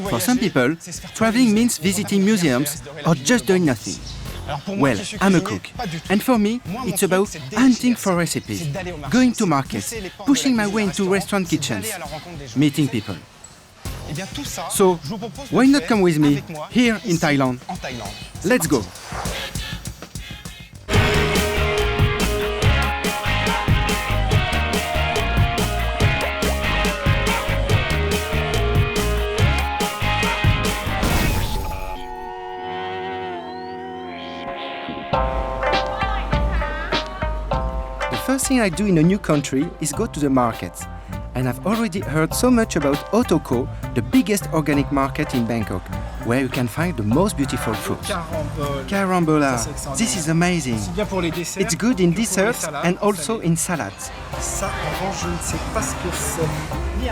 For some people, traveling means visiting museums or just doing nothing. Well, I'm a cook, and for me, it's about hunting for recipes, going to markets, pushing my way into restaurant kitchens, meeting people. So, why not come with me here in Thailand? Let's go! The first thing I do in a new country is go to the markets. And I've already heard so much about Otoko, the biggest organic market in Bangkok, where you can find the most beautiful fruits. Carambola, this is amazing. It's good in desserts and also in salads.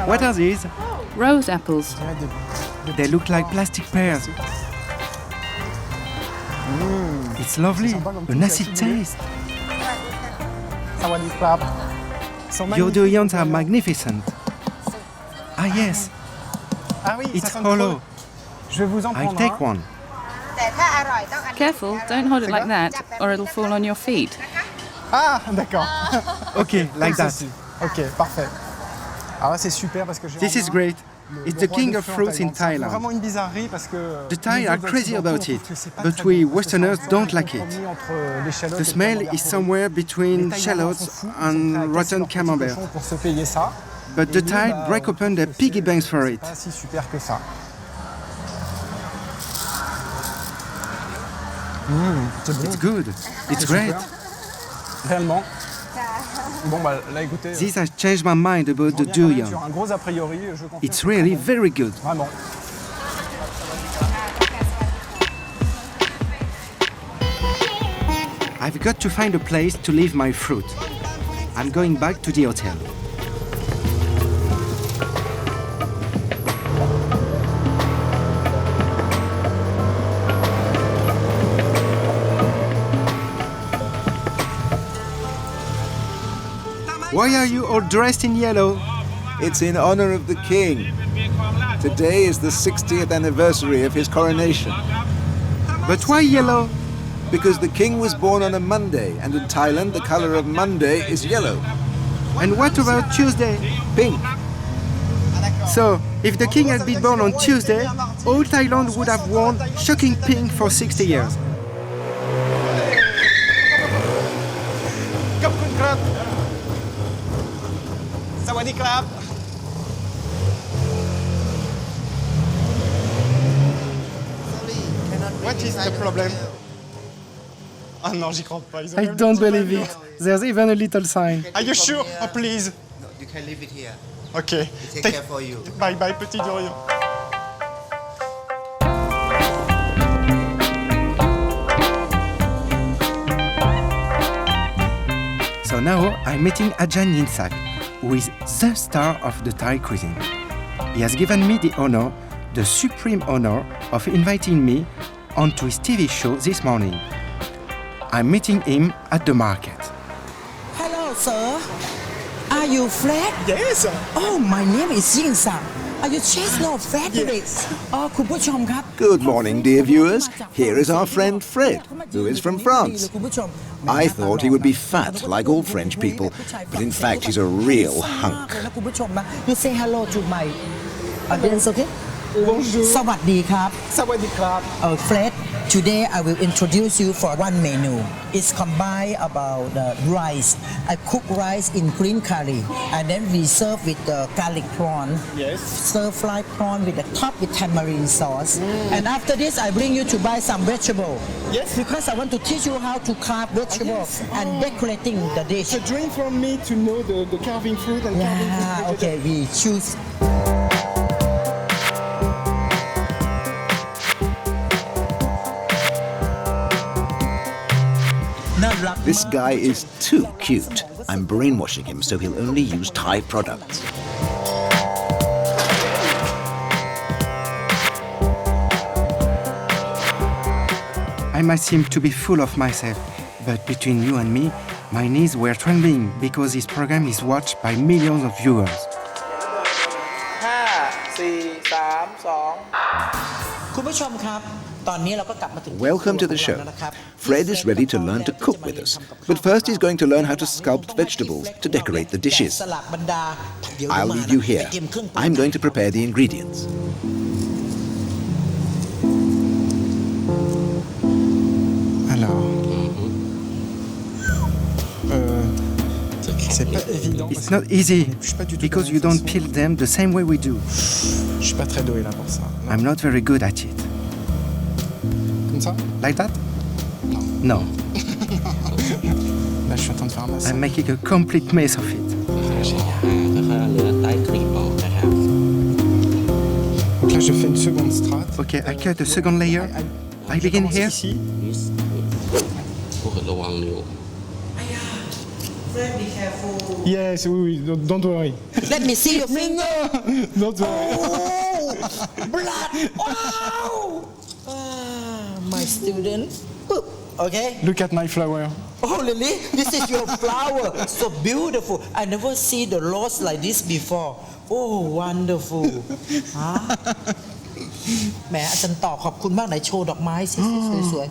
What are these? Rose apples. They look like plastic pears. It's lovely, an acid taste. Your durians are magnificent. Ah yes, it's hollow. I'll take one. Careful, don't hold it like that, or it'll fall on your feet. Ah, d'accord. Okay, like that. Ok, parfait. Alors c'est super parce que this is great. It's the king of fruits in Thailand. The Thai are crazy about it, but we Westerners don't like it. The smell is somewhere between shallots and rotten camembert. But the Thai break open their piggy banks for it. It's good. It's great. This has changed my mind about the durian. It's really very good. I've got to find a place to leave my fruit. I'm going back to the hotel. Why are you all dressed in yellow? It's in honor of the king. Today is the 60th anniversary of his coronation. But why yellow? Because the king was born on a Monday, and in Thailand the color of Monday is yellow. And what about Tuesday? Pink. So, if the king had been born on Tuesday, all Thailand would have worn shocking pink for 60 years. What is the problem? Ah non, j'y crois pas. I don't believe it. There's even a little sign. Are you sure? Oh, please. No, you can leave it here. Okay. Take care for you. Bye bye, petit durian. So now I'm meeting Adjan Ying Saak, who is the star of the Thai cuisine. He has given me the honor, the supreme honor, of inviting me onto his TV show this morning. I'm meeting him at the market. Hello, sir. Are you Fred? Yes. Oh, my name is Ying Saak. Are you Chesneau Frederick? Oh, คุณผู้ชมครับ Good morning, dear viewers. Here is our friend Fred, who is from France. I thought he would be fat, like all French people, but in fact he's a real hunk. You say hello to my audience, okay? Bonjour. สวัสดีครับ Sawadee krab. Fred, today I will introduce you for one menu. It's combined about the rice. I cook rice in green curry, and then we serve with the garlic prawn. Yes. Stir fry prawn with the top with tamarind sauce. And after this, I bring you to buy some vegetable. Yes. Because I want to teach you how to carve vegetable and decorating the dish. It's a dream for me to know the carving fruit and carving Yeah, okay, we choose. This guy is too cute. I'm brainwashing him so he'll only use Thai products. I might seem to be full of myself, but between you and me, my knees were trembling because this program is watched by millions of viewers. 5 4 3 คุณผู้ชมครับ Welcome to the show. Fred is ready to learn to cook with us, but first he's going to learn how to sculpt vegetables to decorate the dishes. I'll leave you here. I'm going to prepare the ingredients. Alors, c'est pas évident. It's not easy because you don't peel them the same way we do. Je suis pas très doué là pour ça. I'm not very good at it. Comme ça? Like that? No. Là, je suis en train de faire un massage. I'm making a complete mess of it. Donc là, je fais une seconde strate. Okay, I cut a second layer. I begin here. Ici. Yes, oui, don't worry. Let me see your Mais finger. non, don't worry. Oh, blood. Wow. My student. Boop. Okay. Look at my flower. Oh, really? This is your flower. So beautiful. I never see the rose like this before. Oh, wonderful. แหมอาจารย์ต่อขอบคุณมากไหนโชว์ดอกไม้สิสวย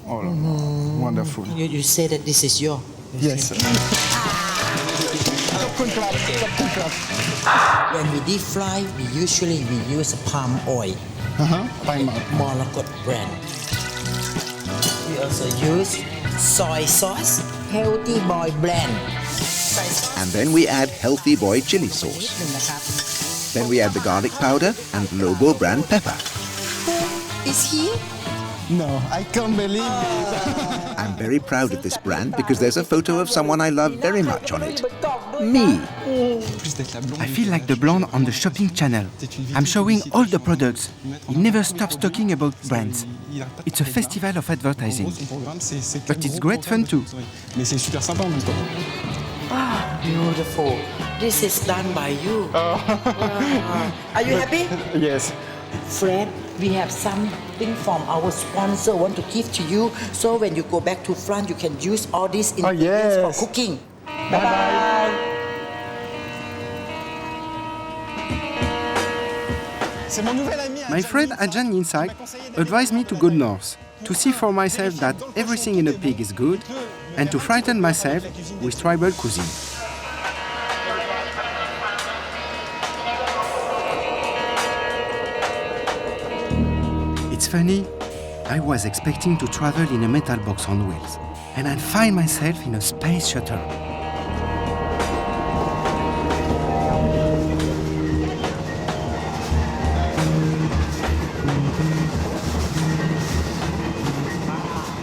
Oh là là, wonderful. You say that this is your. Yes. When we deep fry, we usually use palm oil. Time out. Morocco brand. We also use soy sauce, healthy boy blend. And then we add healthy boy chili sauce. นิดนึงนะครับ Then we add the garlic powder and Loei brand pepper. Is he? No, I can't believe it. I'm very proud of this brand because there's a photo of someone I love very much on it. Me. I feel like the blonde on the shopping channel. I'm showing all the products. He never stops talking about brands. It's a festival of advertising. But it's great fun too. Mais c'est super sympa en même temps. Beautiful. This is done by you. Are you happy? Yes. Fred, we have something from our sponsor want to give to you. So when you go back to France, you can use all these ingredients for yes. cooking. Bye-bye. C'est mon nouvel ami. My friend Adjan Ying Saak advised me to go north, to see for myself that everything in a pig is good, and to frighten myself with tribal cuisine. It's funny, I was expecting to travel in a metal box on wheels, and I find myself in a space shuttle.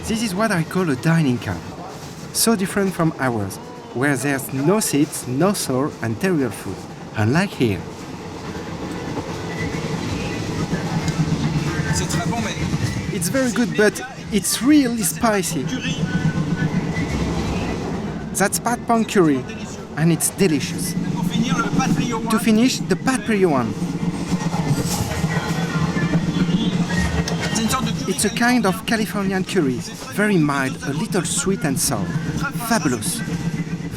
This is what I call a dining car. So different from ours, where there's no seats, no soul, and terrible food, unlike here. It's very good, but it's really spicy. That's pad pong curry, and it's delicious. To finish, the pad brio one. It's a kind of Californian curry, very mild, a little sweet and sour. Fabulous.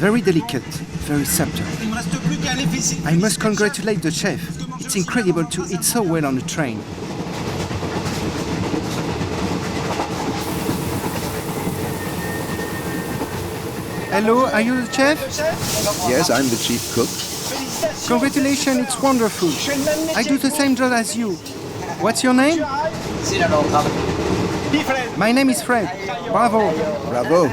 Very delicate, very subtle. I must congratulate the chef. It's incredible to eat so well on a train. Hello, are you the chef? Yes, I'm the chief cook. Congratulations, it's wonderful. I do the same job as you. What's your name? My name is Fred. Bravo. Bravo.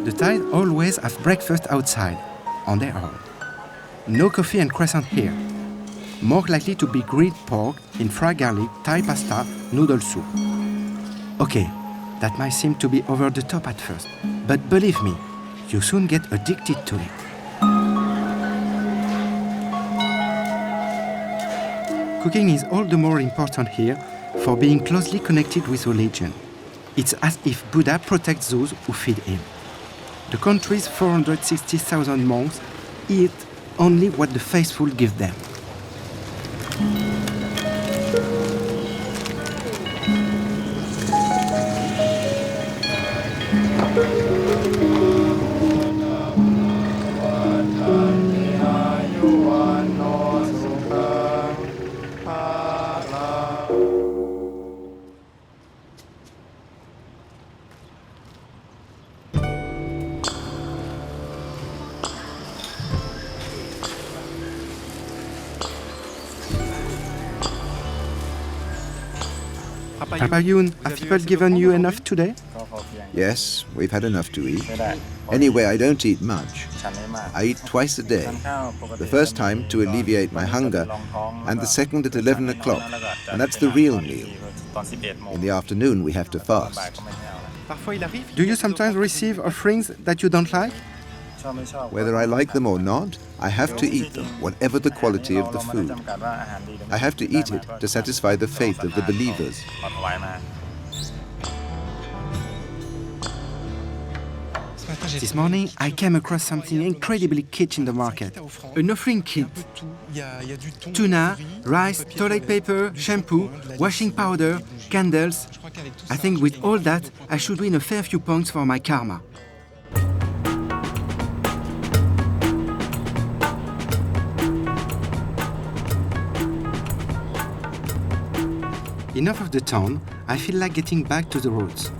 The Thais always have breakfast outside, on their own. No coffee and croissant here. More likely to be grilled pork in fried garlic, Thai pasta, noodle soup. Okay, that might seem to be over the top at first, but believe me, you soon get addicted to it. Cooking is all the more important here for being closely connected with religion. It's as if Buddha protects those who feed him. The country's 460,000 monks eat only what the faithful give them. Papa Yoon, have people given you enough today? Yes, we've had enough to eat. Anyway, I don't eat much. I eat twice a day. The first time to alleviate my hunger, and the second at 11 o'clock, and that's the real meal. In the afternoon, we have to fast. Do you sometimes receive offerings that you don't like? Whether I like them or not, I have to eat them, whatever the quality of the food. I have to eat it to satisfy the faith of the believers. This morning, I came across something incredibly kitsch in the market. An offering kit. Tuna, rice, toilet paper, shampoo, washing powder, candles. I think with all that, I should win a fair few points for my karma. Enough of the town, I feel like getting back to the roots,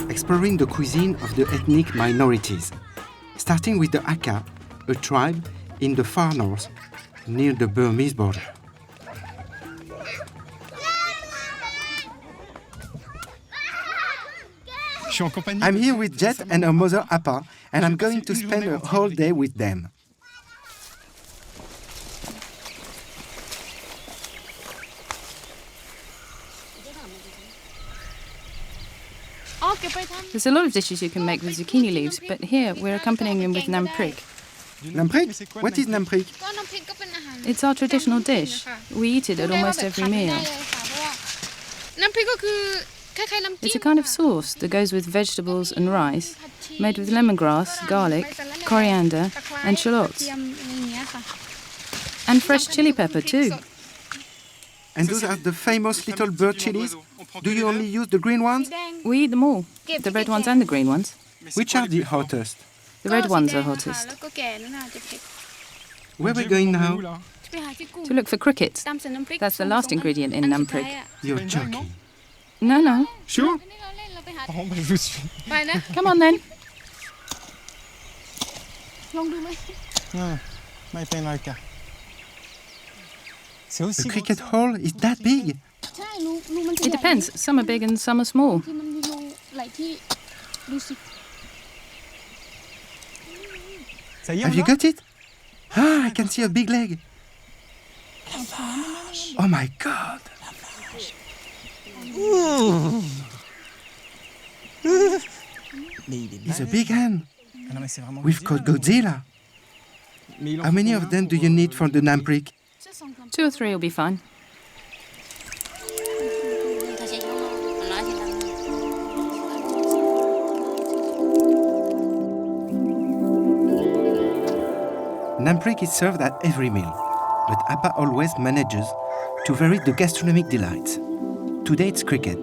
exploring the cuisine of the ethnic minorities, starting with the Hakka, a tribe in the far north, near the Burmese border. I'm here with Jet and her mother Appa, and I'm going to spend a whole day with them. There's a lot of dishes you can make with zucchini leaves, but here we're accompanying them with namprik. Namprik? What is namprik? It's our traditional dish. We eat it at almost every meal. It's a kind of sauce that goes with vegetables and rice, made with lemongrass, garlic, coriander, and shallots. And fresh chili pepper too. And those are the famous little bird chilies? Do you only use the green ones? We eat them all, the red ones and the green ones. Which are the hottest? The red ones are hottest. Where are we going now? To look for crickets. That's the last ingredient in namprik. You're joking. No. Sure? Come on then. The cricket hole is that big? It depends. Some are big and some are small. Have you got it? Ah, I can see a big leg. Oh my God. It's a big hen. We've caught Godzilla. How many of them do you need for the namprik? 2 or 3 will be fine. Namprik is served at every meal, but Appa always manages to vary the gastronomic delights. Today it's cricket,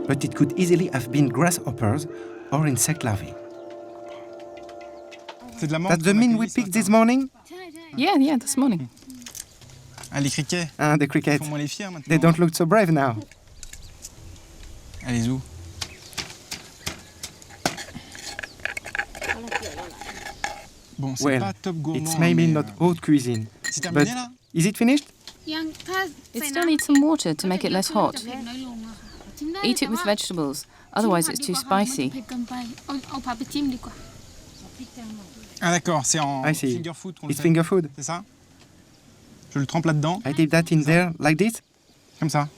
but it could easily have been grasshoppers or insect larvae. That's the meal we picked this morning? Yeah, this morning. Les criquets. Ah, the cricket. Faut moins les fier maintenant. They don't look so brave now. Allez où? Bon, c'est Well, pas top gourmand. it's maybe mais, not haute cuisine. C'est But terminé là? is it finished? It still needs some water to make it less hot. Eat it with vegetables, otherwise it's too spicy. Ah d'accord, c'est en I see. finger food qu'on le It's fait. finger food. C'est ça? Je le trempe là-dedans, I dip that in there like this. comme ça.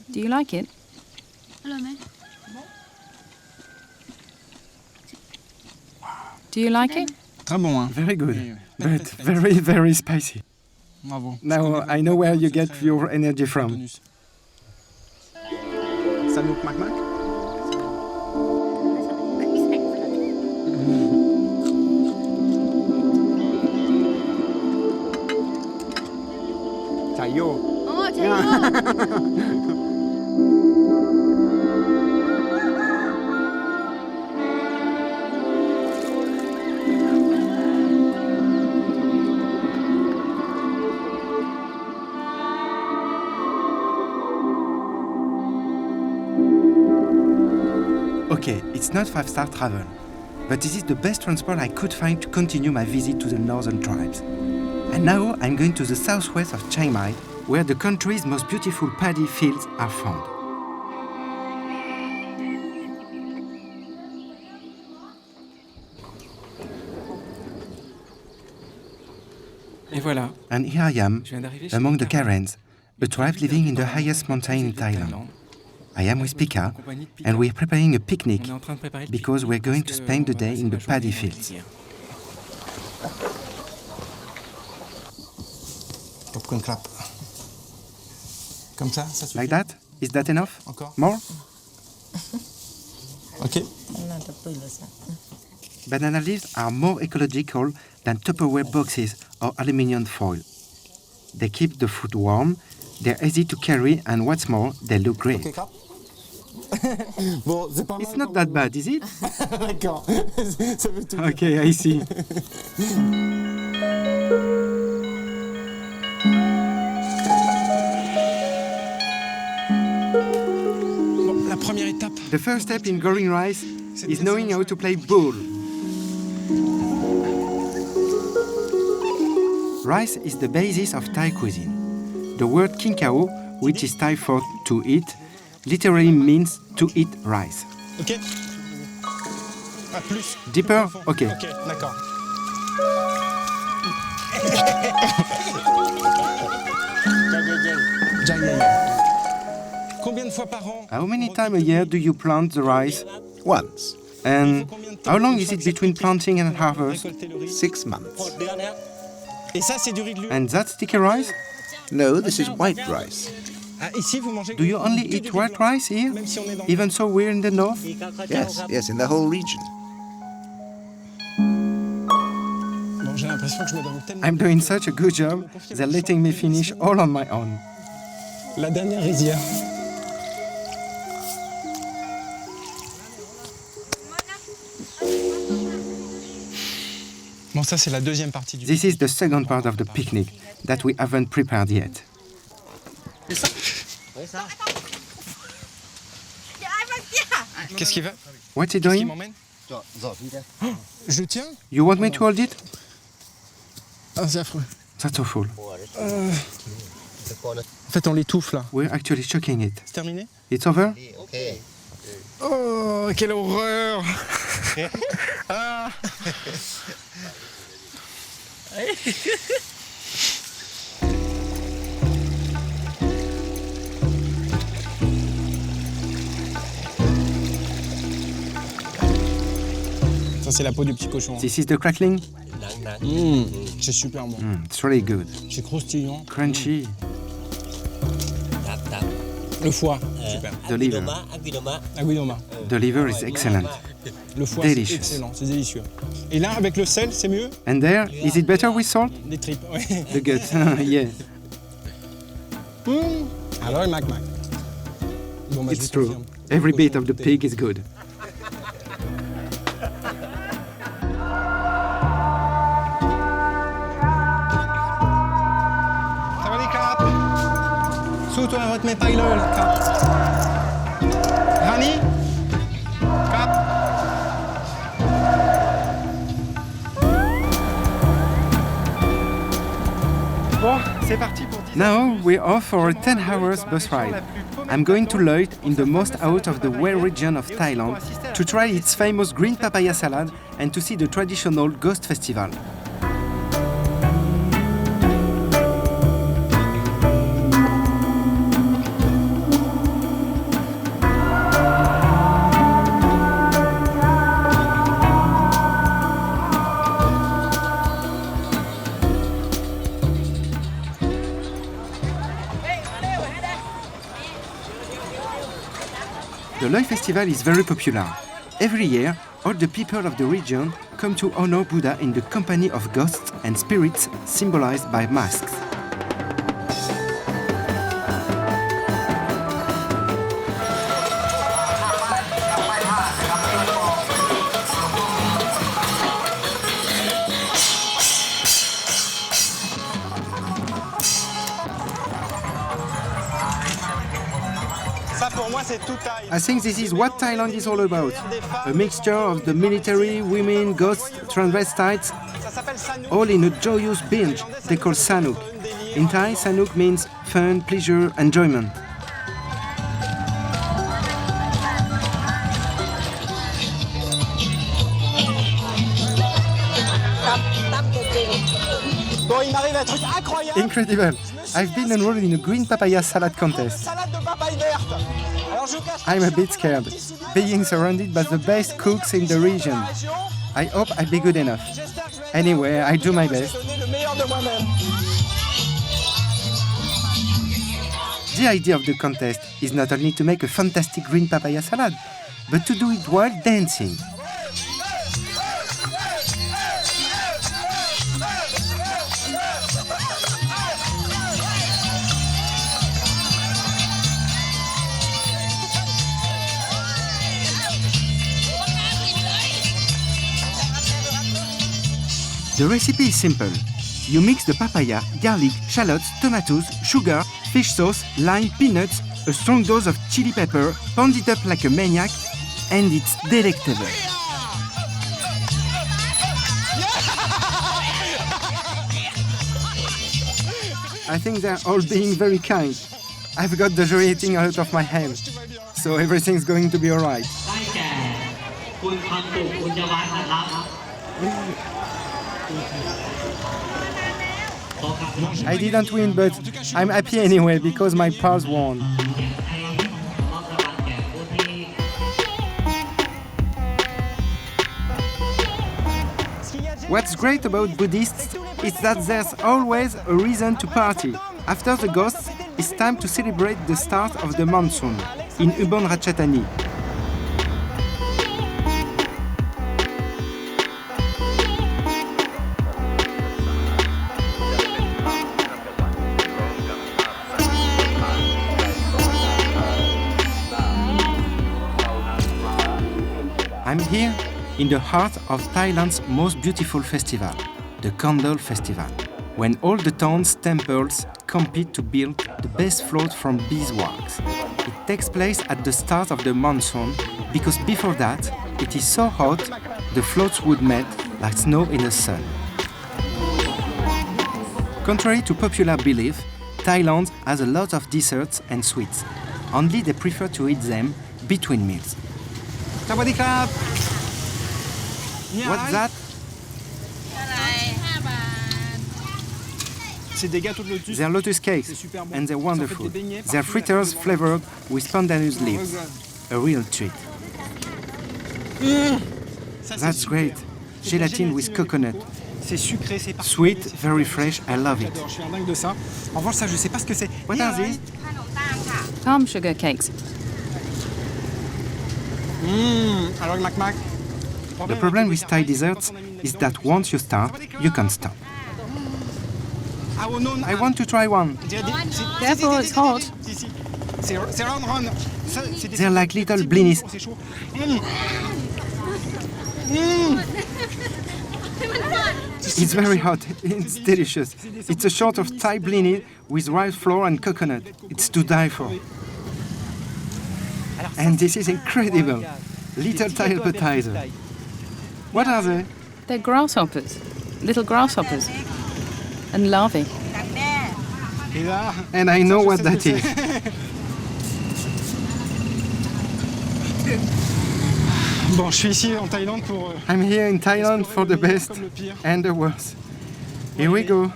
Do you like it? Do you like it? Très bon, hein? Very good, Oui, but very, very spicy. Bravo. Now I know where you get your energy from. Tonus. Sanouk Mac Mac? Chayo. Oh, chayo! Okay, it's not 5-star travel, but this is the best transport I could find to continue my visit to the northern tribes. And now I'm going to the southwest of Chiang Mai, where the country's most beautiful paddy fields are found. Et voilà, And here I am, je viens d'arriver chez among les the Garencq. Garencq, a tribe living in the highest mountain in Thailand. I am with Pika, En compagnie de Pika. and we're preparing a On picnic est en train de préparer le because pique-nique we're going parce to que spend the on va day passer in la the journée paddy dans les fields. rizières. Popcorn clap. Comme ça suffit? Like that? Is that enough? Encore? More? Ok. Banana leaves are more ecological than Tupperware boxes or aluminium foil. They keep the food warm, they're easy to carry, and what's more, they look great. Ok, clap. Bon, c'est pas mal. It's not that bad, is it? D'accord. Ça veut tout dire. Okay, I see. Bon, la première étape. The first step in growing rice is knowing how to play bull. Rice is the basis of Thai cuisine. The word king khao, which is Thai for to eat, literally means to eat rice. Ok. Ah, plus. Deeper? Plus profond. Ok. Ok, d'accord. Combien de fois par an? How many times a year do you plant the rice? Once. And how long is it between planting and harvest? Récolter le riz. 6 months. Et ça, c'est du riz de Lure. And that's sticky rice? No, this is white rice. Ah, ici, vous mangez. Do you only que eat du riz white blanc, rice here? Même si on est dans. Even so we're in the north? Yes, in the whole region. Bon, j'ai l'impression que je me donne tellement. I'm doing such a good job, they're letting me finish all on my own. La dernière rizière. Bon, ça, c'est la deuxième partie du. This is the second part of the picnic that we haven't prepared yet. Qu'est-ce qu'il veut? What's he Qu'est-ce qu'il doing? m'emmène? Je tiens? You want me to hold it? Ah, c'est affreux. That's awful. En fait, on l'étouffe là. We're actually choking it. C'est terminé? It's over? Oh, quelle horreur! Ah. Ça, c'est la peau du petit cochon. This is the crackling? C'est super bon. It's really good. C'est croustillant. Crunchy. Le foie, super. The liver. Aguinoma. The liver is excellent. Le foie, c'est Delicious. excellent, c'est délicieux. Et là, avec le sel, c'est mieux? And there, is it better with salt? Les tripes, ouais. The gut, yeah. Alors, Mac Mac. Bon, bah, It's je true. confirme. Every bit of the pig is good. Suutu ovat me pailoilla. Rani? Cap? Bon, c'est parti pour 10 Now we're off for a 10 hours bus ride. I'm going to Loei in the most out of the WOLRD region of Thailand to try its famous green papaya salad and to see the traditional Ghost Festival. The Loei festival is very popular. Every year, all the people of the region come to honor Buddha in the company of ghosts and spirits symbolized by masks. I think this is what Thailand is all about. A mixture of the military, women, ghosts, transvestites, all in a joyous binge they call Sanuk. In Thai, Sanuk means fun, pleasure, enjoyment. Incredible! I've been enrolled in a green papaya salad contest. I'm a bit scared, being surrounded by the best cooks in the region. I hope I'll be good enough. Anyway, I do my best. The idea of the contest is not only to make a fantastic green papaya salad, but to do it while dancing. The recipe is simple. You mix the papaya, garlic, shallots, tomatoes, sugar, fish sauce, lime, peanuts, a strong dose of chili pepper, pound it up like a maniac, and it's delectable. I think they're all being very kind. I've got the jury eating out of my hand, so everything's going to be alright. I didn't win, but I'm happy anyway because my pals won. What's great about Buddhists is that there's always a reason to party. After the ghosts, it's time to celebrate the start of the monsoon in Ubon Ratchathani. I'm here in the heart of Thailand's most beautiful festival, the Candle Festival, when all the town's temples compete to build the best float from beeswax. It takes place at the start of the monsoon because before that, it is so hot, the floats would melt like snow in the sun. Contrary to popular belief, Thailand has a lot of desserts and sweets. Only they prefer to eat them between meals. What's that? They're lotus cakes, and they're wonderful. They're fritters flavored with pandanus leaves. A real treat. That's great. Gelatin with coconut. Sweet, very fresh, I love it. What are these? Palm sugar cakes. The problem with Thai desserts is that once you start, you can't stop. I want to try one. Careful, it's hot. They're like little blinis. It's very hot. It's delicious. It's a sort of Thai blini with rice flour and coconut. It's to die for. And this is incredible. Little Thai appetizer. What are they? They're grasshoppers. Little grasshoppers. And larvae. And I know what that is. Bon, je suis ici en Thaïlande pour... I'm here in Thailand for the best comme le pire. and the worst. Here we go.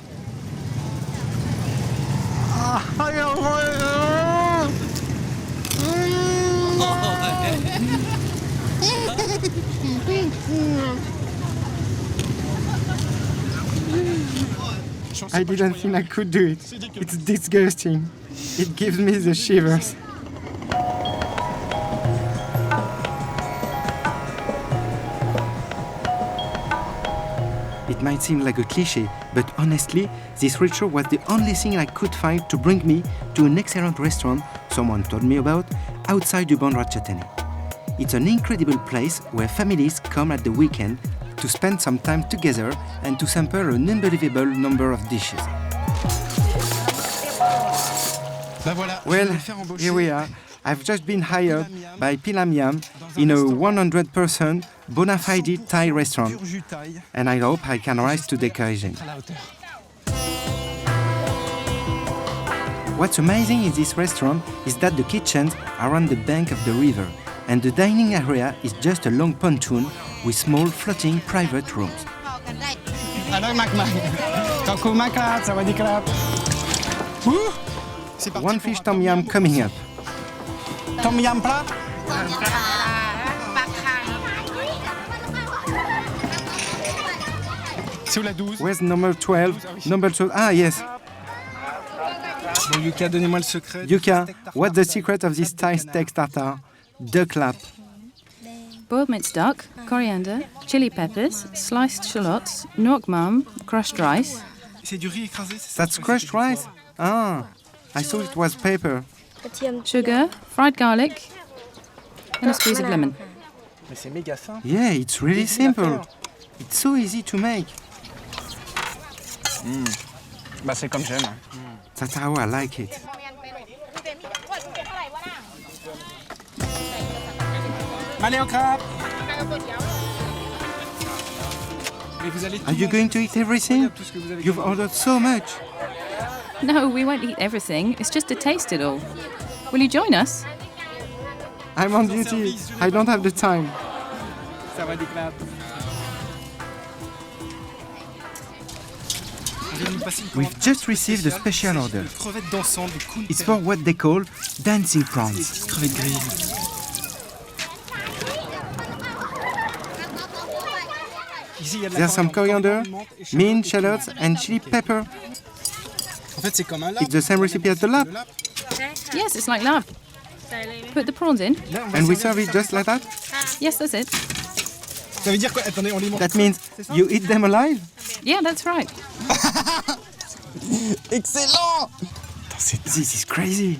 I didn't think I could do it. It's disgusting. It gives me the shivers. It might seem like a cliché, but honestly, this ritual was the only thing I could find to bring me to an excellent restaurant someone told me about outside du WOLRD. It's an incredible place where families come at the weekend to spend some time together and to sample an unbelievable number of dishes. Well, here we are. I've just been hired by Pilam Yam in a 100% bona fide Thai restaurant, and I hope I can rise to the occasion. What's amazing in this restaurant is that the kitchens are on the bank of the river, and the dining area is just a long pontoon with small floating private rooms. One fish tom yum coming up. Tom yum plat. Where's number 12? Number 12. Ah, yes. Bon, Yuka, donnez-moi le secret. Yuka, what's the secret of this Thai steak tartare? Duck lap. Boiled minced duck, coriander, chili peppers, sliced shallots, nuoc mam, crushed rice. C'est du riz écrasé, c'est ça? That's crushed rice? Ah, I thought it was pepper. Sugar, fried garlic, and a squeeze of lemon. Mais c'est méga fin. Yeah, it's really simple. It's so easy to make. Bah, c'est comme j'aime. That's how I like it. Allez, au crabe. Are you going to eat everything? You've ordered so much. No, we won't eat everything. It's just to taste it all. Will you join us? I'm on duty. I don't have the time. Ça va des crabes. We've just received a special order. Crevettes dansantes de Culinary. It's for what they call dancing prawns. Crevettes grises. There's some coriander, mint, shallots, and chili pepper. En fait, c'est comme un lap. It's the same recipe as the lap, Yes, it's like lab. Put the prawns in. and we serve it just like that. Yes, that's it. Ça veut dire quoi? Attendez, on les mange. That means you eat them alive. Yeah, that's right. Excellent! This is crazy.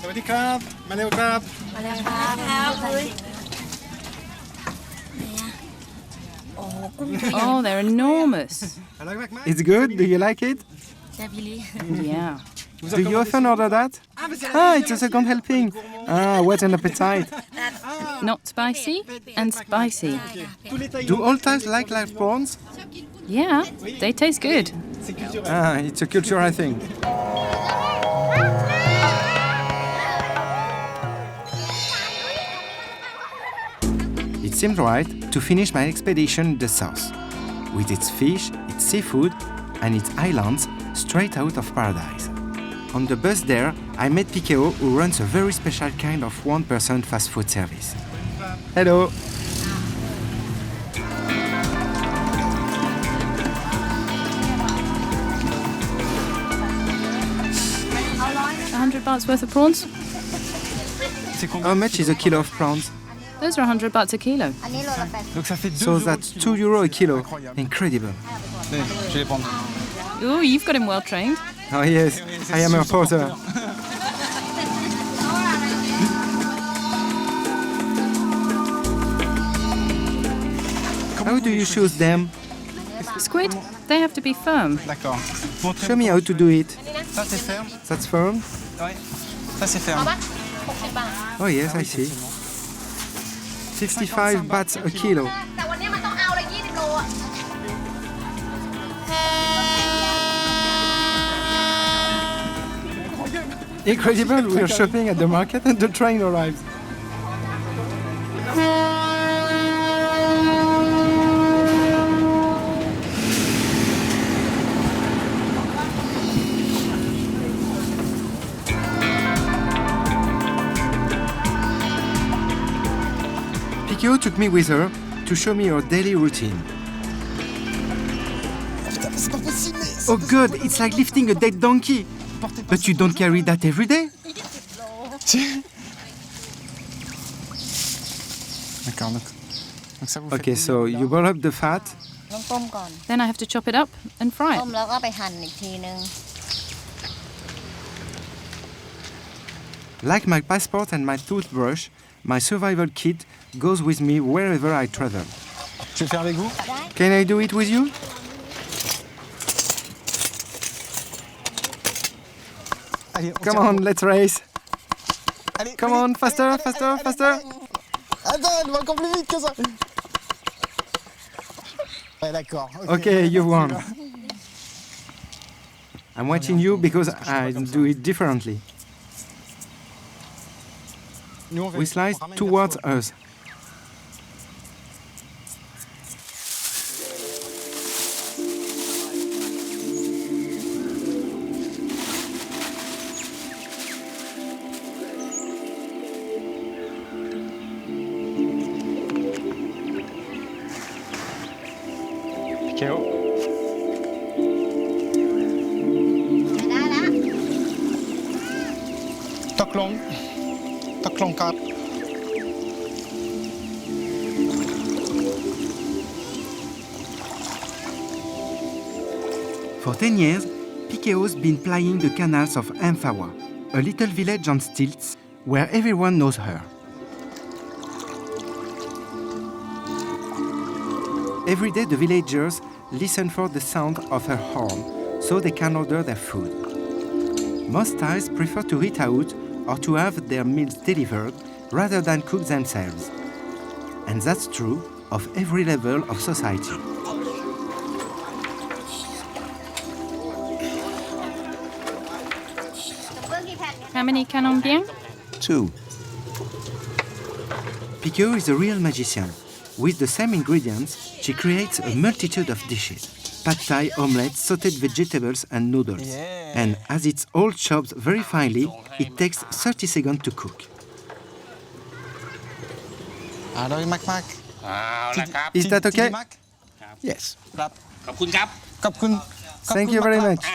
Ça va des crabes? Allez, au crabe. Oh, they're enormous. It's good. Do you like it? Yeah. Do you often order that? Ah, it's a second helping. Ah, what an appetite. Not spicy and spicy. Do all Thais like live prawns? Yeah, they taste good. Ah, it's a culture, I think. It seemed right to finish my expedition in the south, with its fish, its seafood, and its islands straight out of paradise. On the bus there, I met Pikeo, who runs a very special kind of one-person fast food service. Hello. £100 worth of prawns? How much is a kilo of prawns? Those are £100 a kilo. Donc ça fait 2 So that's €2 a kilo. Incredible. Je vais les prendre. Oh, you've got him well trained. Oh yes, I am a reporter. How do you choose them? Squid, they have to be firm. D'accord. Show me how to do it. Ça, c'est ferme. That's firm? Ouais. Ça, c'est ferme. Oh yes, I see. 55 bahts a kilo. Incredible, we are shopping at the market and the train arrives. Pikeo took me with her to show me her daily routine. Oh God, it's like lifting a dead donkey. But you don't carry that every day? Okay, so you boil up the fat. Then I have to chop it up and fry it. Like my passport and my toothbrush, my survival kit goes with me wherever I travel. Can I do it with you? Come on, let's race. Come on, faster, faster, faster. Attends, elle va encore plus vite que ça. Ouais, d'accord. Okay, you won. I'm watching you because I do it differently. We slice towards us. Tóc lông cát. For 10 years, Pikeo's been plying the canals of Amphawa, a little village on stilts where everyone knows her. Every day the villagers listen for the sound of her horn so they can order their food. Most Thais prefer to eat out or to have their meals delivered rather than cook themselves. And that's true of every level of society. How many canon bien? 2. Pikeo is a real magician. With the same ingredients, she creates a multitude of dishes. Pad Thai, omelets, sautéed vegetables and noodles. And as it's all chopped very finely, it takes 30 seconds to cook. Is that okay? Yes. Thank you very much.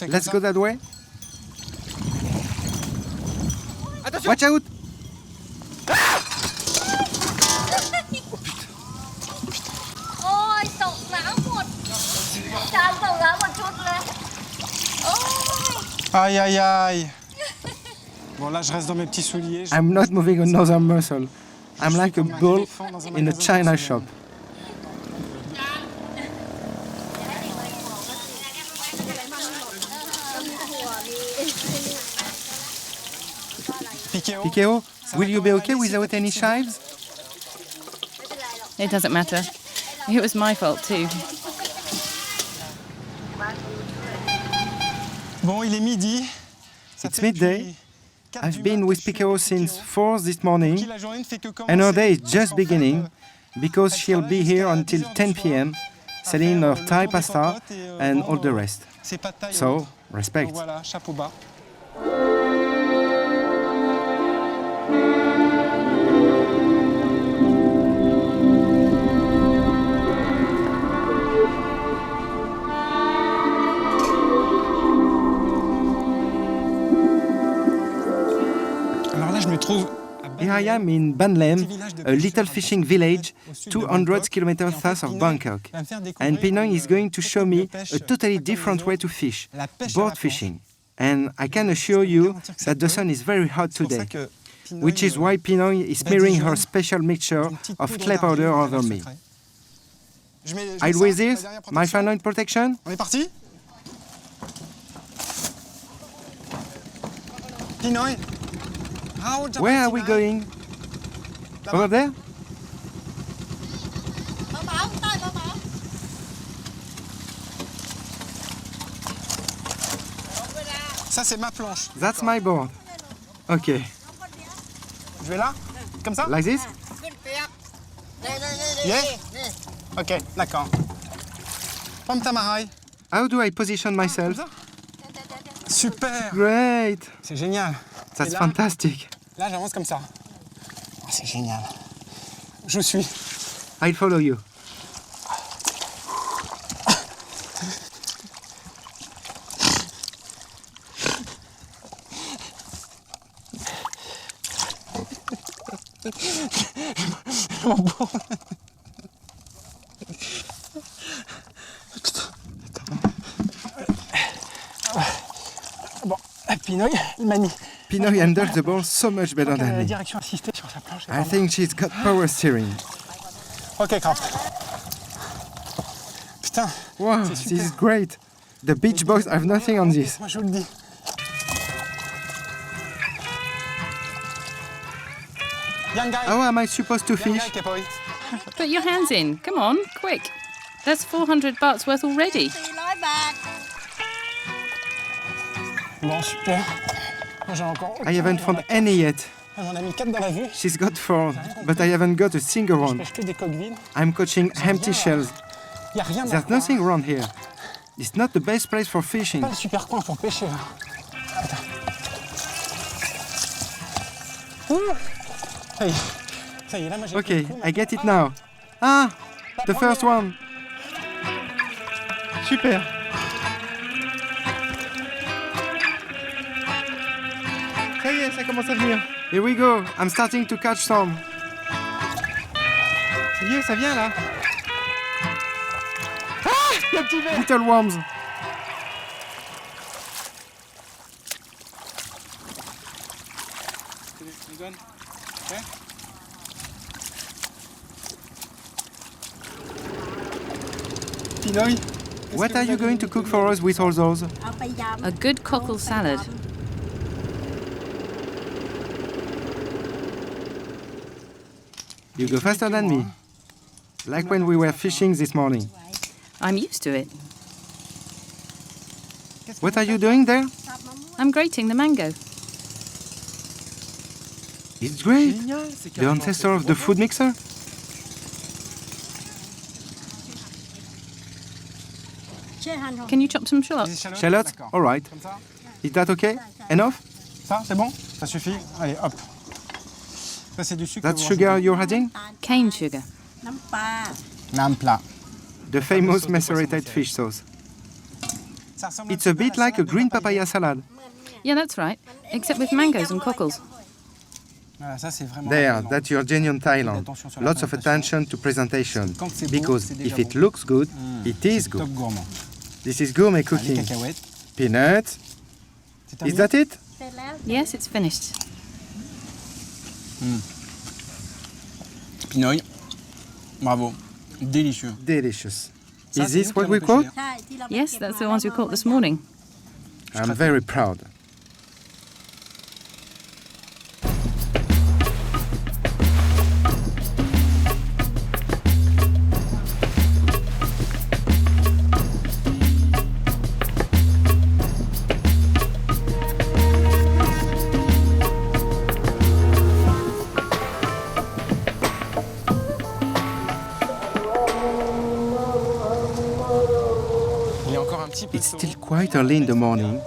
Let's go that way. Watch out! Aïe aïe aïe. Bon là je reste dans mes petits souliers. I'm not moving another muscle. I'm like a bull in a china shop. Pikeo, will you be okay without any chives? It doesn't matter. It was my fault too. Bon, il est midi. It's midday. I've been with Pikeo since 4 this morning, and her day is just beginning because she'll be here until 10 p.m. selling her Thai pasta and all the rest. So, respect. Voilà, chapeau bas. Here I am in Ban Lem, a little fishing village 200 kilometers south of Bangkok. And Pinong is going to show me a totally different way to fish, board fishing. And I can assure you that the sun is very hot today, which is why Pinong is smearing her special mixture of clay powder over me. I'll wear this, my final protection. On est parti? Pinoy. Where are we going? Over there? Ça c'est ma planche. That's my board. Okay. Je vais là? Comme ça? Like this? Yeah? Ok, d'accord. Pomme tamaraille. How do I position myself? Super! Great! C'est génial. That's Et là, fantastic. Là, j'avance comme ça. Ah, c'est génial. Je suis. I'll follow you. Bon, Pinoy, il m'a mis. Pinoy handles the ball so much better La than me. direction assistée sur sa planche. I think she's got power steering. Ok, crap. Putain. Wow, c'est this super. is great. The beach boys have nothing on this. Moi, je vous le dis. Young guy. How am I supposed to Young fish? guy, Kepoy. Put your hands in. Come on, quick. That's 400 bahts worth already. Bon, super. Moi, j'ai encore. I haven't found any yet. J'en ai mis 4 dans la vue. She's got 4, but I haven't got a single Je one. pêche que des coques vides. I'm catching empty shells. Il n'y a rien dans le There's coin. nothing around here. It's not the best place for fishing. Pas le super coin pour pêcher. Là. Attends. Ouh. Ça y est, là, moi j'ai pris Okay, le coup, I get it now. Ah, the first one. Super. Ça y est, ça commence à venir. Here we go. I'm starting to catch some. Ça y est, ça vient là. Ah, le petit verre. Little worms. Pinoy. What are you going to cook for us with all those? A good cockle salad. You go faster than me. Like when we were fishing this morning. I'm used to it. What are you doing there? I'm grating the mango. It's great. The ancestor of the food mixer? Can you chop some shallots? Shallots? D'accord. All right. Comme ça. Is that okay? Enough? Ça, c'est bon? Ça suffit? Allez, hop. Ça, c'est du sucre. That's vous sugar rajoutez. you're adding? Cane sugar. Nam plat. The famous macerated fish sauce. Ça ressemble It's a petit peu à bit la like a salade de green papaya. papaya salad. Yeah, that's right. Except with mangoes and cockles. Voilà, ça, c'est vraiment There, vraiment. that's your genuine Thailand. Lots of attention to presentation. Quand c'est beau, Because c'est if déjà it bon. looks good, it is C'est good. top gourmand. This is gourmet Ah, les cooking. cacahuètes. Peanuts. C'est Is terminé? that it? Yes, it's finished. Pinoy. Bravo. Délicieux. Delicious. Ça, Is c'est this nous what qui we l'avons caught? pêché, hein. Yes, that's the ones we caught this morning. I'm very proud. Il y a encore un petit peu It's de still saumon. quite early in the morning.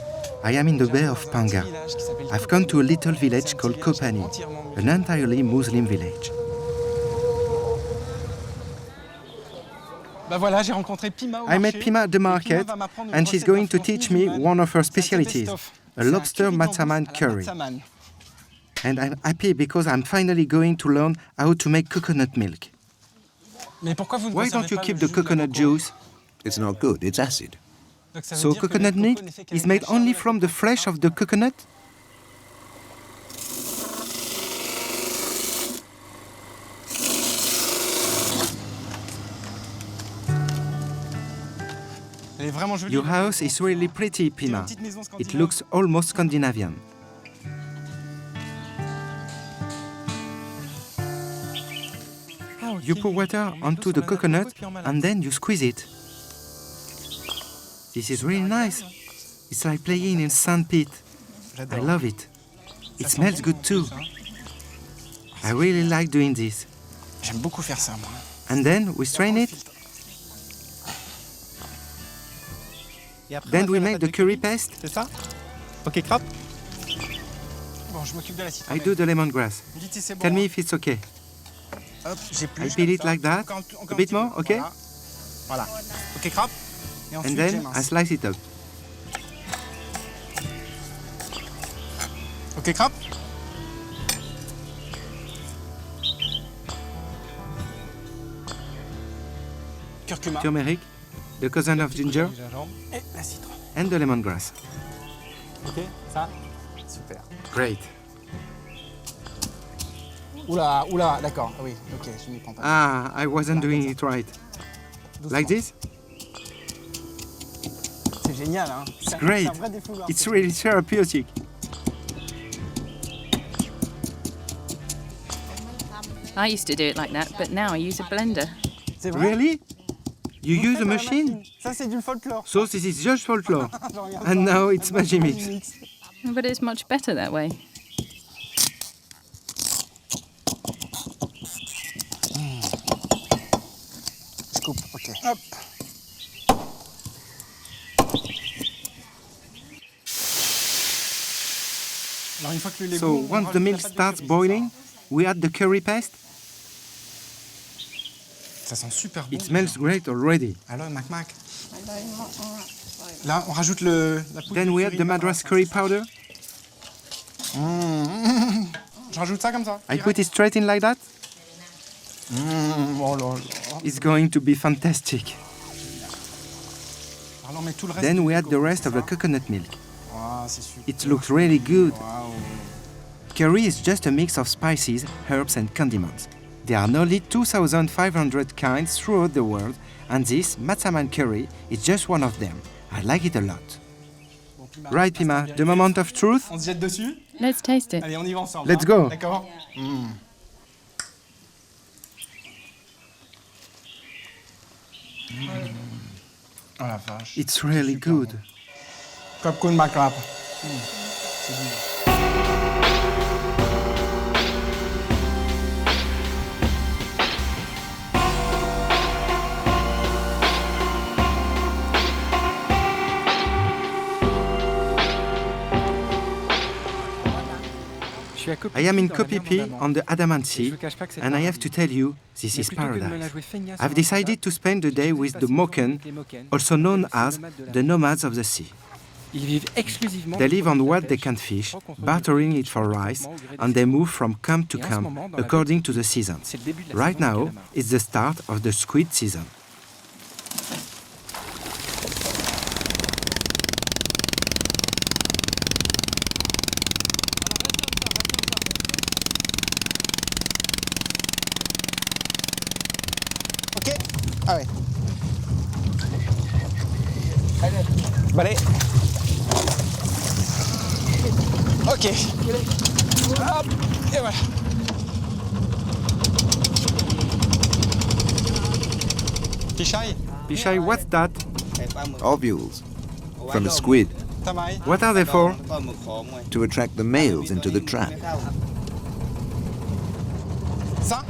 I am in the bay of Panga. I've come to a little village called Kopani, an entirely Muslim village. Bah voilà, j'ai rencontré Pima au I met marché. Pima at the Et Pima market, va m'apprendre une and she's recette going to d'influence teach me musulmane. one of her C'est un specialties, best-of. a C'est un lobster curry matzaman d'angus à la curry. matzaman. And I'm happy because I'm finally going to learn how to make coconut milk. Mais pourquoi vous ne Why conservez don't you pas keep le the jus de la coconut coco? juice? It's not good, it's acid. Donc ça veut So dire que le coconut coco milk n'est fait is qu'avec made la chair only de la from the flesh of the coconut? Elle est vraiment jolie. Your house is really pretty, Pima. It looks almost Scandinavian. You pour water onto the coconut and then you squeeze it. This is really nice. It's like playing in sandpit. I love it. It smells good too. I really like doing this. J'aime beaucoup faire ça, moi. And then we strain it. Then we make the curry paste. C'est ça? Ok, crap. Bon, je m'occupe de la citronnelle. I do the lemongrass. Me dites si c'est bon. Tell me if it's okay. Hop, j'ai plus. I peel it like that. A bit more, okay? Voilà. Ok, crap. Et And ensuite, then I j'émince. slice it up. Ok, crap. Curcuma. Turmeric, the cousin of ginger, Et la citronne. and the lemongrass. Ok, ça. Super. Great. Oula, oula, d'accord. Ah oui, ok, je n'y prends pas. Ah, I wasn't doing it right. Like this? C'est génial, hein. It's great. C'est un vrai défouloir. It's really therapeutic. I used to do it like that, but now I use a blender. C'est vrai? Really? You Vous use faites a à la machine? Ça, c'est du folklore. So this is just folklore. Je regarde And pas. now it's Magimix. Magimix. But it's much better that way. Je coupe, ok. Hop. Alors, une fois que le lait So bout, on once rajoute the la milk pâte de starts curry, boiling, we add the curry paste. Ça sent super bon. It smells great already. Alors, mac. Là, on rajoute la poudre Then de we curry add the Madras curry powder. Je rajoute ça comme ça. I put it straight in like that. Oh là là. It's going to be fantastic. Alors, on met tout le reste. Then du we add coco, the rest c'est of the ça? coconut milk. Ah, c'est super. It looks really good. Waouh. Curry is just a mix of spices, herbs and condiments. There are nearly 2,500 kinds throughout the world, and this Matsaman curry is just one of them. I like it a lot. Bon, Pima, Right, Pima, the moment of truth? on se jette dessus. Let's taste it. Allez, on y va ensemble. Let's hein. go. D'accord. Oh la vache. It's really good. Popcorn macrap. Je suis à Koh I am in dans la Koh mer Phi d'Andaman. on the Andaman Et je Sea, vous cache pas que c'est and I have paradis. to tell you, this Mais is plutôt que de me la paradise. jouer feignasse I've sur un decided to spend the day with the Moken, also known as the nomads of the sea. Ils vivent exclusivement They du live on produit de la what they pêche, can fish, rencontrent bartering it for du rice, traitement au gré des and they saisons. move from camp to Et en ce camp moment, dans la according to the seasons. C'est le début de la Right saison du now, calamar. it's the start of the squid season. Ok. Ah ouais. Bah, allez. Ok. Hop. Et voilà. Pichai, Pishai, what's that? Ovules from a squid Tamai. What are they for? to attract the males into the trap. Ça.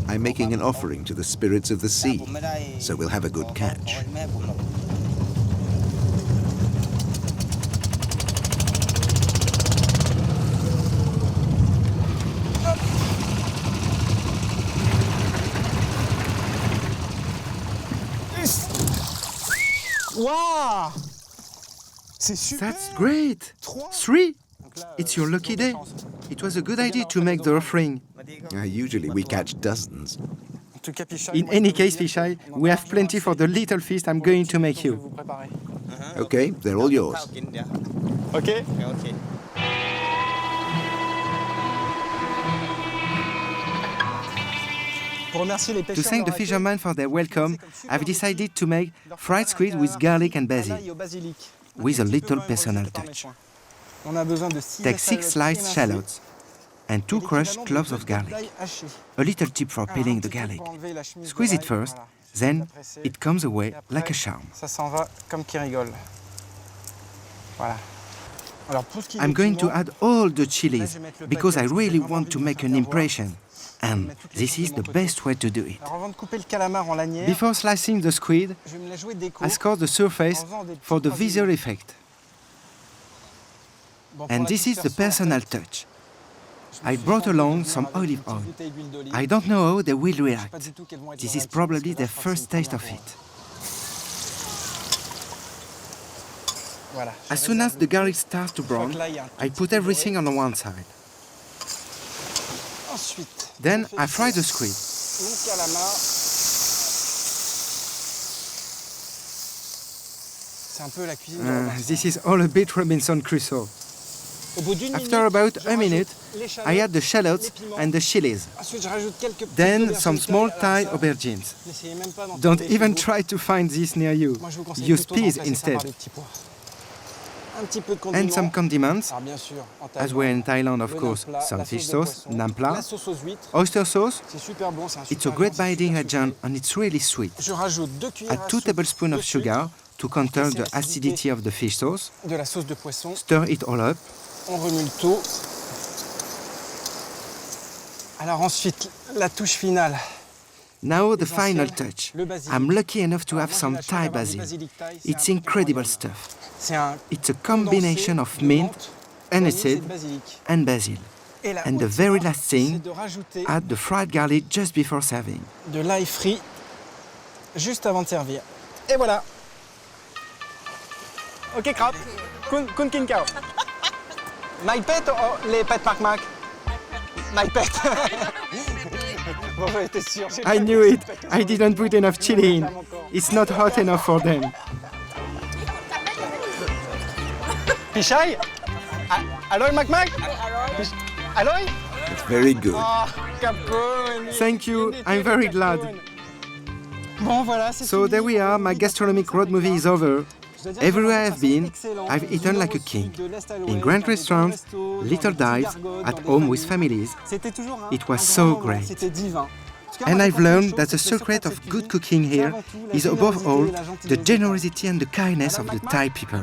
I'm making an offering to the spirits of the sea, so we'll have a good catch. Waouh. C'est super. That's great! 3? It's your lucky day. It was a good idea to make the offering. Usually we catch dozens. En tout cas, Pichai, In moi, any je peux case, vous dire Pishai, qu'on we a have plenty for the little feast I'm going to make que je vais you. vous préparer. Okay, they're all yours. Ok. Pour remercier les To pêcheurs thank de the leur fishermen for their welcome, I've decided to make fried squid with garlic and basil, au basilic. with a little Ouais, personal rejeté par mes touch. soins. Take 6 sliced shallots and 2 crushed cloves of garlic. A little tip for peeling the garlic. Squeeze it first, then it comes away like a charm. I'm going to add all the chilies because I really want to make an impression. And this is the best way to do it. Before slicing the squid, I score the surface for the visual effect. And this is the personal touch. I brought along some olive oil. I don't know how they will react. This is probably their first taste of it. As soon as the garlic starts to brown, I put everything on one side. Then I fry the squid. This is all a bit Robinson Crusoe. After about a minute, I add the shallots and the chilies. Then some small Thai aubergines. Don't even try to find this near you. Use peas instead. And some condiments, as we're in Thailand, of course, some fish sauce, nampla, oyster sauce. It's a great binding agent and it's really sweet. Add 2 tablespoons of sugar to counter the acidity of the fish sauce. Stir it all up. On remue le tout. Alors ensuite, la touche finale. Now the final touch. I'm lucky enough to have some Thai basil. It's incredible stuff. It's a combination of mint, aniseed, and basil. And the very last thing, add the fried garlic just before serving. De l'ail frit, juste avant de servir. Et voilà. Ok, krap. Kun kin kao. My pet ou les pets Mac Mac? My pet. Bon, t'es sûr. I knew it. I didn't put enough chili in. It's not hot enough for them. Pichai? Aloy Mac Mac? Aloy? It's very good. Oh, Capone. Thank you. I'm very glad. Bon, voilà, so there we are. My gastronomic road movie is over. Everywhere I've been, I've eaten like a king. In grand restaurants, little dives, at home with families. It was so great. And I've learned that the secret of good cooking here is above all the generosity and the kindness of the Thai people.